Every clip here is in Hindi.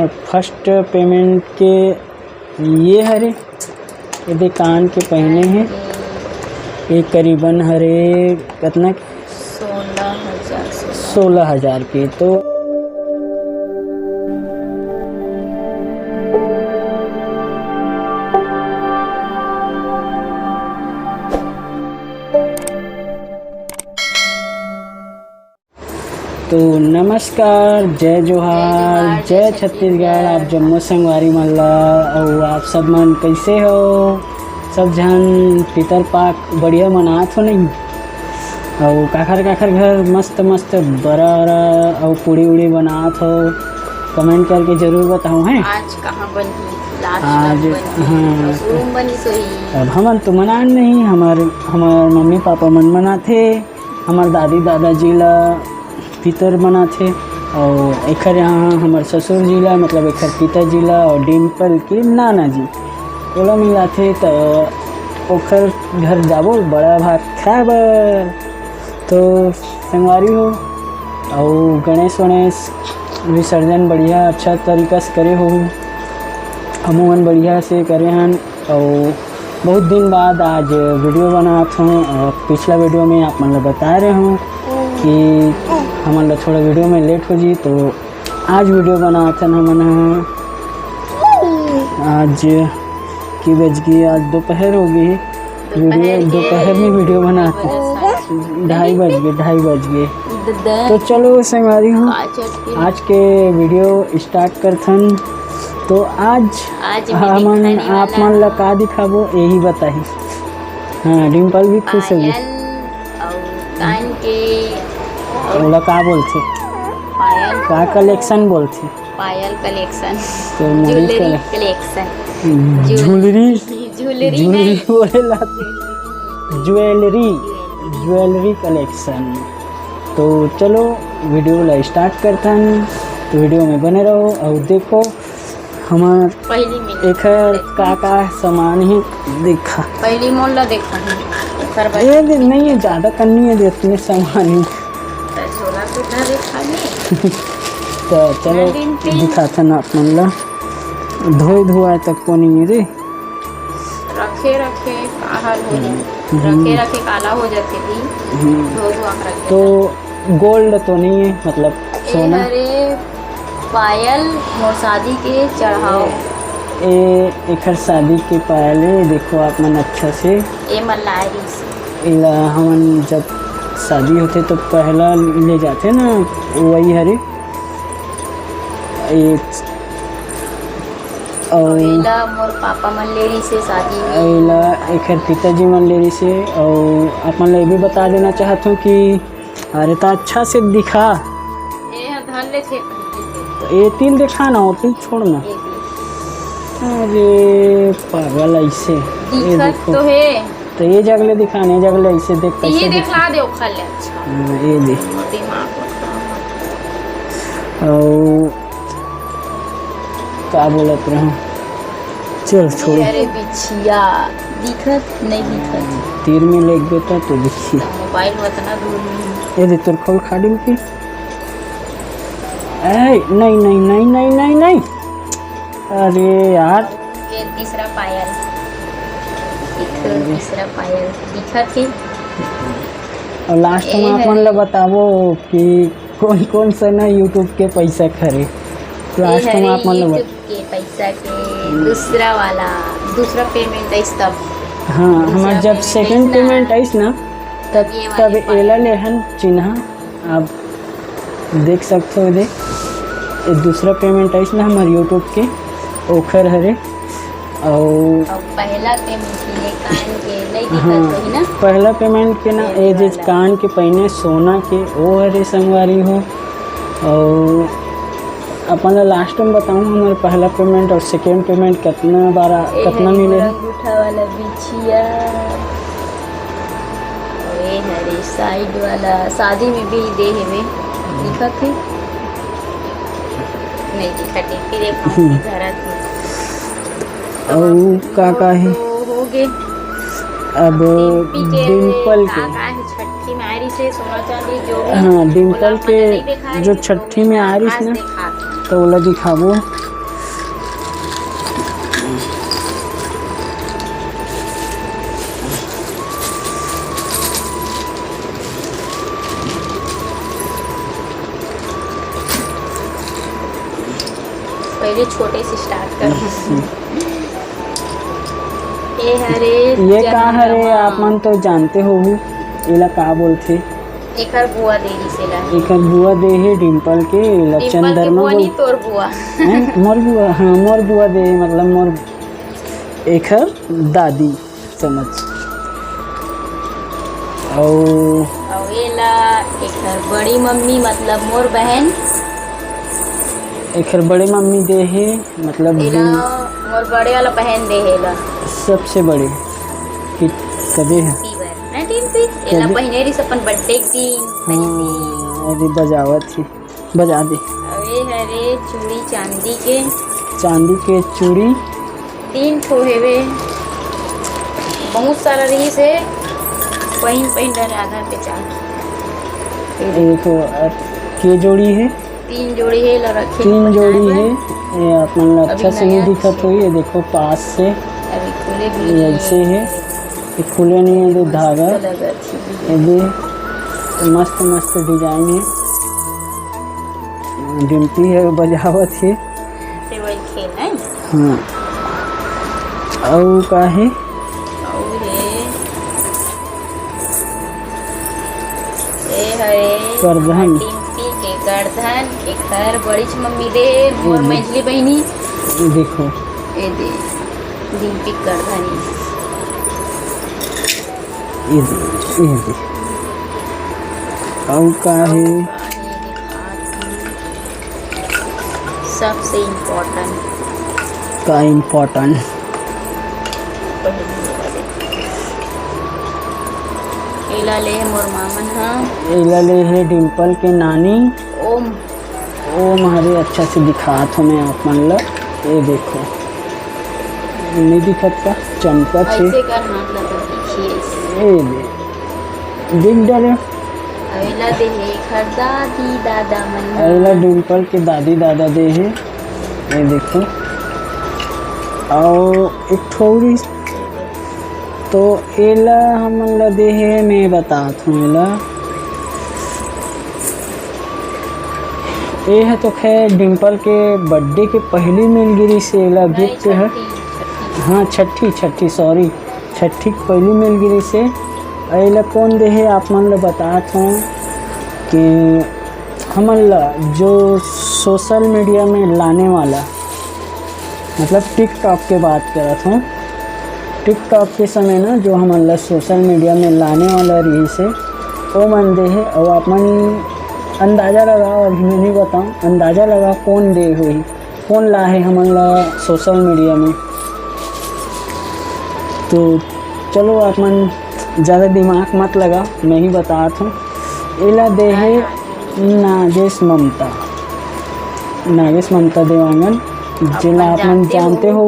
फर्स्ट पेमेंट के ये हरे ये कान के पहने हैं, ये करीबन हरे कितना 16,000 की। तो नमस्कार, जय जोहार, जय छत्तीसगढ़। आप जम्मू संगवारी मल्ला और आप सब मन कैसे हो? सब जन पितर पाक बढ़िया मनात हो नहीं? और काखर घर मस्त मस्त बड़ा और पूड़ी उड़ी बनात हो? कमेंट करके जरूर बताओ हैं। आज कहाँ बनी? आज हाँ बनी सोई। अब हमन तो मना नहीं, हमार मम्मी पापा मन मना थे, हमार दादी दादाजी ला पितर बना थे। और एखर यहाँ हमार ससुर जी ला मतलब एखर पिताजी ला और डिम्पल के नाना जी ओला मिला थे। तो ओखर घर जाबो बड़ा भात खाए बर। तो संगवारी हो और गणेश विसर्जन बढ़िया अच्छा तरीका से करे हो, हमू मन बढ़िया से करे हन। और बहुत दिन बाद आज वीडियो बनात हूँ। और पिछला वीडियो में आप मन बता रहे हूँ कि हमारा थोड़ा वीडियो में लेट हो जी, तो आज वीडियो बनाते हैं हमन। आज की बज गई, आज दोपहर हो गई, वीडियो दोपहर में वीडियो बनाते हैं। 2:30 बज गए। तो चलो संगवारी हूँ आज के वीडियो स्टार्ट करथन। तो आज हमन आप मन ला का दिखाबो यही बताही। हाँ, डिम्पल भी खुश हो गई। ओला का बोलते? पायल का कलेक्शन बोलते? पायल कलेक्शन, तो ज्वेलरी कलेक्शन, ज्वेलरी बोलेला, ज्वेलरी कलेक्शन। तो चलो वीडियो ला स्टार्ट करथन। तो वीडियो में बने रहो और देखो हमार एखर का सामान ही देखा। पहली मोल ला देखा ये नहीं है, ज़्यादा करनी है इतने सामान ही। तो चलो दिखाते ना आप मन ला। धोए तक को नहीं है रे, रखे काला हो जाते थी। तो गोल्ड तो नहीं है, मतलब सोना। पायल मोर शादी के चढ़ाओ, एखर शादी के पायल है। देखो आप मन अच्छा से हमन जब शादी होते तो पहला ले जाते ना वही हरे। और मोर पापा मन ले रही से शादी एखर पिताजी मन ले रही से। और अपन ले भी बता देना चाहता हूँ कि अरे तो अच्छा से दिखा, ये तीन दिखा ना और तीन छोड़ना। अरे पागल ऐसे ये देखो, तो है तो ये जगले दिखाने जगले ऐसे देख कैसे ये दिखा दे खाले। अच्छा ये देख। और क्या बोलत रहा, चल छोड़। अरे बिछिया दिखत नहीं दिखत, तीर में लेग बेटा तो दिखी। मोबाइल उतना दूर नहीं। ये देख तोर खोल खाड़ी की। नहीं। अरे यार ये तीसरा पायल दिखत है। और लास्ट में आप मन ला बतावो कि कौन सा ना यूट्यूब के पैसा खरे। लास्ट में आप मन ला के पैसा के दूसरा पेमेंट आई तब। हाँ, हमार जब सेकंड पेमेंट आई ना तब एला लेहन चिन्हा आप देख सकते हो। दे दूसरा पेमेंट आई ना हमारे यूट्यूब के ओखर हरे। और पहला पेमेंट कान के नहीं दिखत हाँ, ना? पहला पेमेंट के ना ये जो कान के पहने सोना के वो हरे संगवारी हो। और अपन लास्ट में बताऊँ हमारे पहला पेमेंट और सेकेंड पेमेंट कितना मिले है। अंगूठा वाला बिछिया ये हरे साइड वाला शादी में भी दे है दिखत है नहीं दिखत है। फिर और का है हो गए। अब डिम्पल के छठी में आ रही से सोना चांदी जो हाँ डिम्पल के जो छठी में आ रही ना तो ओला दिखाबो। पहले छोटे से स्टार्ट कर। ये हरे ये का हरे आप मन तो जानते हो एला का बोलथे। एकर बुआ देरी से ला एकर बुआ दे है डिम्पल के एला डिम्पल की चंद्रमा बुआ नहीं तोर बुआ। हैं? मोर बुआ, हाँ मोर बुआ दे मतलब मोर एकर दादी समझ। और एला एकर बड़ी मम्मी मतलब मोर बहन। एकर बड़े मम्मी दे है मतलब एला मोर बड़े वाला बहन दे है एला सबसे बड़े कि कदे है। एला पहिने रही अपन बर्थडे के दिन। हाँ अरे बजावत थी बजा दे। अरे हरे चूड़ी चांदी के चूड़ी 3 ठो हेवे बहुत सारा रही से पहिन डरे आधार पे चाल। एक के जोड़ी है 3 जोड़ी है ला रखे 3 जोड़ी है। ये अपन अच्छा से नहीं दिखत हुई। ये देखो पास से अभी खुले भी ये ऐसे है ये खुले नहीं है ये धागा ये मस्त मस्त डिजाइन है। डिम्पी है बजावत है। टेबल खेल है। हाँ और का है और ये हरे करधन डिम्पी के गर्दन एक हर बड़ी मम्मी दे मोर मझली बहनी। देखो ये दे डिम्पी गर्दन ये दे और का है सबसे इम्पोर्टेंट का इम्पोर्टेंट एला ले मोर मामन हाँ एला ले है डिम्पल के नानी। ओम ओम हरे अच्छा से दिखात हो मैं आप मन ला। ये देखो नहीं दिखत का चमकत है। ऐसे कर हाथ लगा देखिए ये दे दिख डाले। एला दे है खर दादी दादा मन एला डिम्पल के दादी दादा दे है। ये देखो और एक ठोरी तो एला हमन ला दे है मैं बतात हूँ एला ये है तो खैर डिम्पल के बर्थडे के पहली मिलगिरी से एला गिफ्ट है। हाँ छठी सॉरी छठी पहली मिलगिरी से एला कौन दे है आप मन ला बतात हूँ कि हमन ला जो सोशल मीडिया में लाने वाला मतलब टिकटॉक के बात करत हूँ। टिकटॉक के समय ना जो हमन ला सोशल मीडिया में लाने वाला रही से वो मन दे है। और आप मन अंदाज़ा लगाओ अभी मैं नहीं बताऊँ अंदाज़ा लगा कौन दे हुई कौन ला है हमन ला सोशल मीडिया में। तो चलो आप मन ज़्यादा दिमाग मत लगा मैं ही बतात हूँ। एला दे है नागेश ममता देवांगन जिला आप मन जानते हो।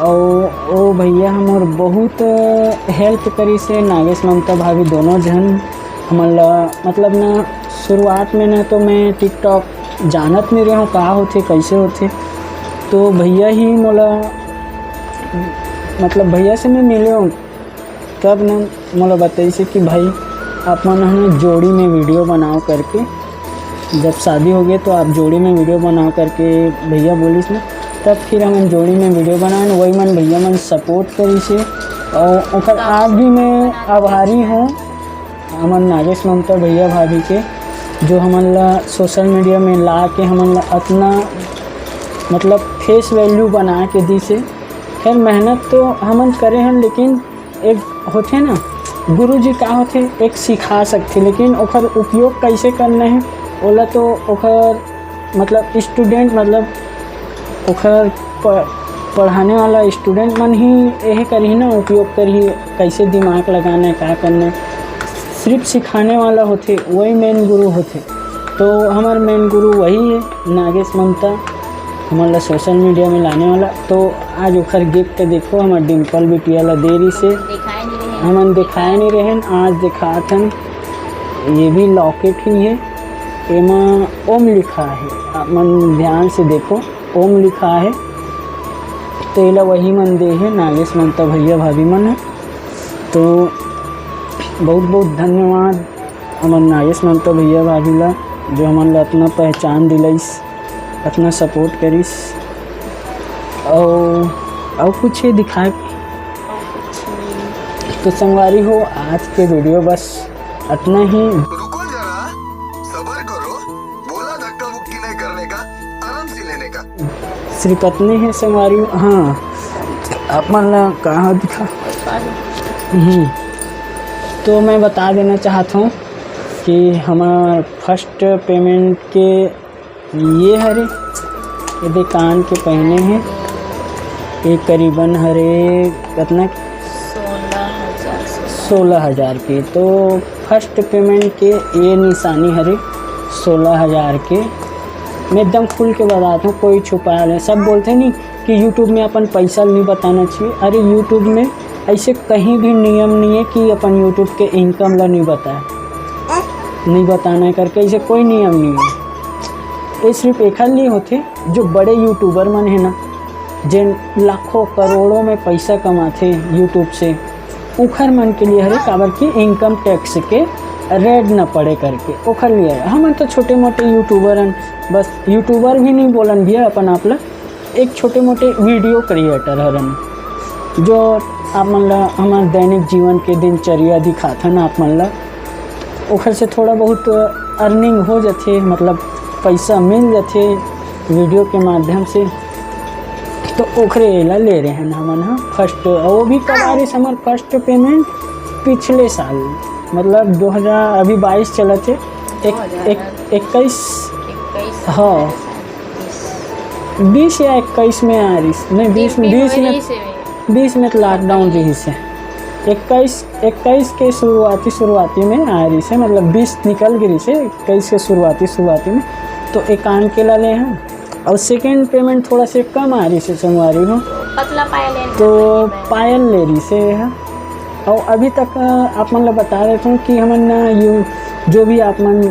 और वो भैया हमार बहुत हेल्प करी से नागेश ममता भाभी दोनों जन हमला मतलब ना शुरुआत में ना तो मैं टिकटॉक जानत नहीं रहा हूँ का होते कैसे होते। तो भैया ही मोला मतलब भैया से मैं मिले हूँ तब ना मोला बताई से कि भाई आप मन हमें जोड़ी में वीडियो बनाओ करके जब शादी हो गई तो आप जोड़ी में वीडियो बनाओ करके भैया बोलिस ना तब फिर हम जोड़ी में वीडियो बनाए वही मन भैया मन सपोर्ट करी से। और ओकर आज भी मैं आभारी हूँ हमन नागेश ममता भैया भाभी के जो हमन ला सोशल मीडिया में ला के हमन ला अपना मतलब फेस वैल्यू बना के दी से। खैर मेहनत तो हमन करे हैं लेकिन एक होते ना गुरु जी का होते एक सिखा सकते लेकिन ओकर उपयोग कैसे करना है ओला तो ओकर मतलब स्टूडेंट मतलब ओकर पढ़ाने वाला स्टूडेंट मन ही यही करी ना उपयोग करी कैसे दिमाग लगाना है क्या करना है। सिर्फ सिखाने वाला होते वही मेन गुरु होते। तो हमार मेन गुरु वही है नागेश ममता हमारा सोशल मीडिया में लाने वाला। तो आज ओखर गिफ्ट देखो हमार डिम्पल बिटिया ला देरी से हमन दिखाए नहीं रहे आज दिखात हन। ये भी लॉकेट ही है एमा ओम लिखा है आप मन ध्यान से देखो ओम लिखा है। तो एला वही मन दे है, नागेश ममता भैया भाभी मन है। तो बहुत बहुत धन्यवाद हमर नागेश ममता भैया भाभी ला, जो हमन ला अपना पहचान दिलाइस, अपना सपोर्ट करिस। और कुछ है दिखाए तो संगवारी हो, आज के वीडियो बस इतना ही। रुको जरा, सब्र करो, बोला धक्का मुक्की नहीं करने का, आराम से लेने का। सिर्फ इतने हैं संगवारी हो। हाँ, आप मन ला कहाँ दिखा। तो मैं बता देना चाहता हूँ कि हमारा फर्स्ट पेमेंट के ये हरे, ये कान के पहने हैं, ये करीबन हरे कितना 16,000 के। तो फर्स्ट पेमेंट के ये निशानी हरे 16,000 के। मैं एकदम खुल के बताता हूँ, कोई छुपा नहीं। सब बोलते नहीं कि यूट्यूब में अपन पैसा नहीं बताना चाहिए। अरे यूट्यूब में ऐसे कहीं भी नियम नहीं है कि अपन यूट्यूब के इनकम ला नहीं बताना है करके, ऐसे कोई नियम नहीं है। ये सिर्फ एक लिए होते जो बड़े यूट्यूबर मन है ना, जिन लाखों करोड़ों में पैसा कमाते यूट्यूब से, उखर मन के लिए हरे काबर की इनकम टैक्स के रेड न पड़े करके ओखर लिए। हम तो छोटे मोटे यूट्यूबर हैं, बस यूट्यूबर भी नहीं बोलन भैया, अपन आप ला एक छोटे मोटे वीडियो क्रिएटर हरन, जो आप मन ला हमारे दैनिक जीवन के दिनचर्या दिखाथन। आप मन ला ओखर से थोड़ा बहुत अर्निंग हो जाते, मतलब पैसा मिल जाते वीडियो के माध्यम से। तो ओखरे ला ले रहे हैं हमन। हाँ, फर्स्ट वो भी कब आ रही हमारे फर्स्ट पेमेंट पिछले साल, मतलब 2000 अभी 22 चला थे, 21 हाँ 20 या 21 में आ रही, नहीं 20 में तो लॉकडाउन रही से, 21 के शुरुआती में आ रही से, मतलब 20 निकल गई से 21 के शुरुआती में। तो एक कान के ला ले हैं, और सेकेंड पेमेंट थोड़ा से कम आ रही से संगवारी हो, पतला पायल तो पायल ले रही से है। और अभी तक आप मन ला बता रहे थे कि हमन जो भी आप मन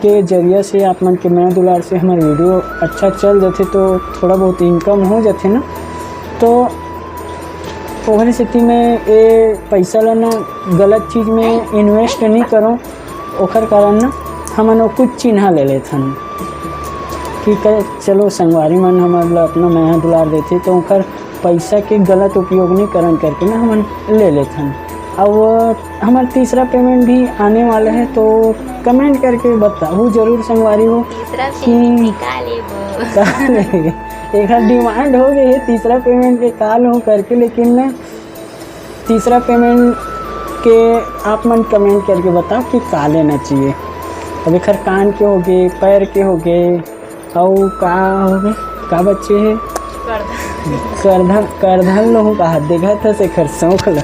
के जरिया से, आप मन के मैं दुलार से हमारे वीडियो अच्छा चल जाते तो थोड़ा बहुत इनकम हो जाते ना। तो ओहरी स्थिति में ये पैसा लाना गलत चीज़ में इन्वेस्ट नहीं करो, ओखर कारण ना हमन कुछ चिन्हा ले लेथन कि चलो संगवारी मन हमारे अपना मैं दुलार देते, तो ओखर पैसा के गलत उपयोग नहीं करन करके ना हमन ले लेथन। अब हमारा तीसरा पेमेंट भी आने वाला है, तो कमेंट करके बताओ जरूर संगवारी हो कि एक डिमांड हो गई है तीसरा पेमेंट के काल हो करके, लेकिन ना तीसरा पेमेंट के आप मन कमेंट करके बताओ कि का लेना चाहिए। अभी खर कान के हो गए, पैर के हो गए, और का हो गए, का बच्चे है करधन लो कहा देखा था से खर शौक ला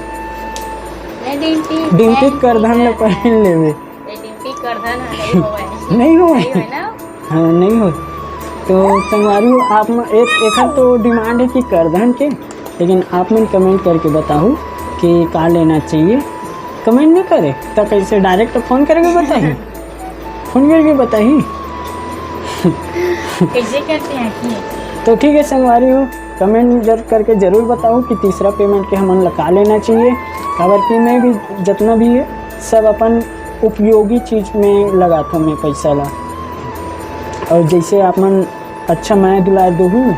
डिम्पी करधन ला पहन लेवे नहीं हो हाँ नहीं हो। तो संगवारी आप एक तो डिमांड है कि करधन के, लेकिन आप मन कमेंट करके बताओ कि का लेना चाहिए। कमेंट नहीं करे तो कैसे डायरेक्ट फ़ोन करके बताइए, फ़ोन करके बताइए कैसे करते हैं कि तो ठीक है संगवारी हो, कमेंट करके ज़रूर बताओ कि तीसरा पेमेंट के हमन लगा लेना चाहिए। खबर की मैं भी जितना भी है सब अपन उपयोगी चीज़ में लगाता हूँ मैं पैसा ला। और जैसे आप मन अच्छा मैं दुलार दूँ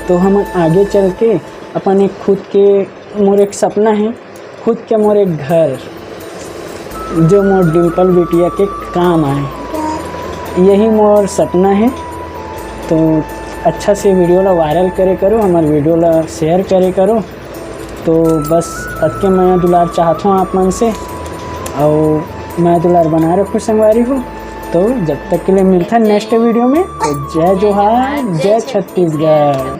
तो हम आगे चल के अपन एक खुद के मोर एक सपना है, खुद के मोर एक घर जो मोर डिम्पल बिटिया के काम आए, यही मोर सपना है। तो अच्छा से वीडियो ला वायरल करे करो, हमारे वीडियो ला शेयर करे करो। तो बस आज के मैं दुलार चाहता हूँ आप मन से, और मैं दुलार बना रखूँ संगवारी हो। तो जब तक के लिए मिलता है नेक्स्ट वीडियो में, तो जय जोहार, जय छत्तीसगढ़।